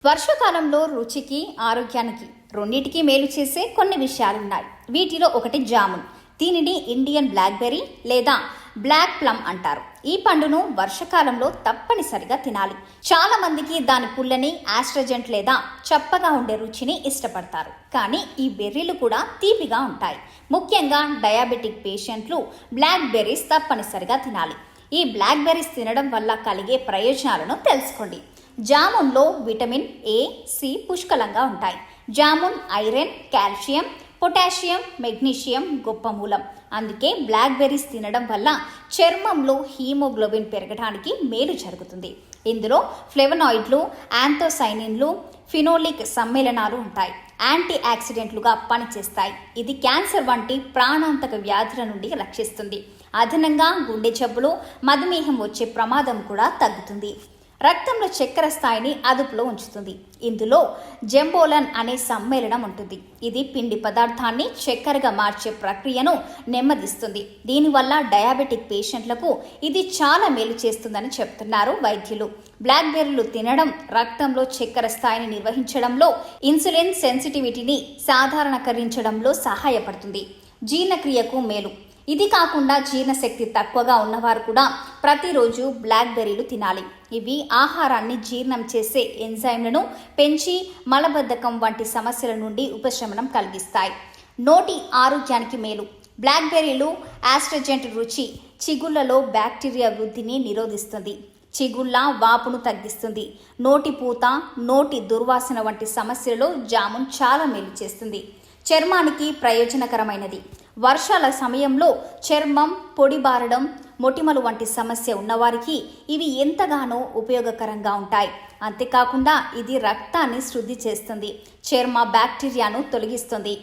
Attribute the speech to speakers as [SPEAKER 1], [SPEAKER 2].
[SPEAKER 1] వర్షాకాలంలో రుచికి ఆరోగ్యానికి రెండింటికి మేలు చేసే కొన్ని విషయాలున్నాయి. వీటిలో ఒకటి జామున్. దీనిని ఇండియన్ బ్లాక్బెర్రీ లేదా బ్లాక్ ప్లమ్ అంటారు. ఈ పండును వర్షాకాలంలో తప్పనిసరిగా తినాలి. చాలా మందికి దాని పుల్లని, ఆస్ట్రజెంట్ లేదా చప్పగా ఉండే రుచిని ఇష్టపడతారు. కానీ ఈ బెర్రీలు కూడా తీపిగా ఉంటాయి. ముఖ్యంగా డయాబెటిక్ పేషెంట్లు బ్లాక్ బెర్రీస్ తప్పనిసరిగా తినాలి. ఈ బ్లాక్ బెర్రీస్ తినడం వల్ల కలిగే ప్రయోజనాలను తెలుసుకోండి. జామున్లో విటమిన్ ఏ, సి పుష్కలంగా ఉంటాయి. Jamun iron, calcium, potassium, magnesium గొప్ప మూలం. అందుకే బ్లాక్ బెర్రీస్ తినడం వల్ల చర్మంలో హీమోగ్లోబిన్ పెరగడానికి మేలు జరుగుతుంది. ఇందులో ఫ్లేవనాయిడ్లు, యాంథోసైనిన్లు, ఫినోలిక్ సమ్మేళనాలు ఉంటాయి. యాంటీ ఆక్సిడెంట్లుగా పనిచేస్తాయి. ఇది క్యాన్సర్ వంటి ప్రాణాంతక వ్యాధుల నుండి రక్షిస్తుంది. అదనంగా గుండె జబ్బులు, మధుమేహం వచ్చే ప్రమాదం కూడా తగ్గుతుంది. రక్తంలో చక్కెర స్థాయిని అదుపులో ఉంచుతుంది. ఇందులో జెంబోలన్ అనే సమ్మేళనం ఉంటుంది. ఇది పిండి పదార్థాన్ని చక్కెరగా మార్చే ప్రక్రియను నెమ్మదిస్తుంది. దీనివల్ల డయాబెటిక్ పేషెంట్లకు ఇది చాలా మేలు చేస్తుందని చెప్తున్నారు వైద్యులు. బ్లాక్ బెర్రీలు తినడం రక్తంలో చక్కెర స్థాయిని నిర్వహించడంలో, ఇన్సులిన్ సెన్సిటివిటీని సాధారణీకరించడంలో సహాయపడుతుంది. జీర్ణక్రియకు మేలు. ఇది కాకుండా జీర్ణశక్తి తక్కువగా ఉన్నవారు కూడా ప్రతిరోజు బ్లాక్ బెర్రీలు తినాలి. ఇవి ఆహారాన్ని జీర్ణం చేసే ఎంజైమ్లను పెంచి మలబద్ధకం వంటి సమస్యల నుండి ఉపశమనం కలిగిస్తాయి. నోటి ఆరోగ్యానికి మేలు. బ్లాక్ బెర్రీలు ఆస్ట్రజెంట్ రుచి చిగుళ్లలో బ్యాక్టీరియా వృద్ధిని నిరోధిస్తుంది. చిగుళ్ళ వాపును తగ్గిస్తుంది. నోటి పూత, నోటి దుర్వాసన వంటి సమస్యలలో జామున్ చాలా మేలు చేస్తుంది. చర్మానికి ప్రయోజనకరమైనది. వర్షాల సమయంలో చర్మం పొడిబారడం, మొటిమలు వంటి సమస్య ఉన్నవారికి ఇవి ఎంతగానో ఉపయోగకరంగా ఉంటాయి. అంతేకాకుండా ఇది రక్తాన్ని శుద్ధి చేస్తుంది, చర్మ బ్యాక్టీరియాను తొలగిస్తుంది.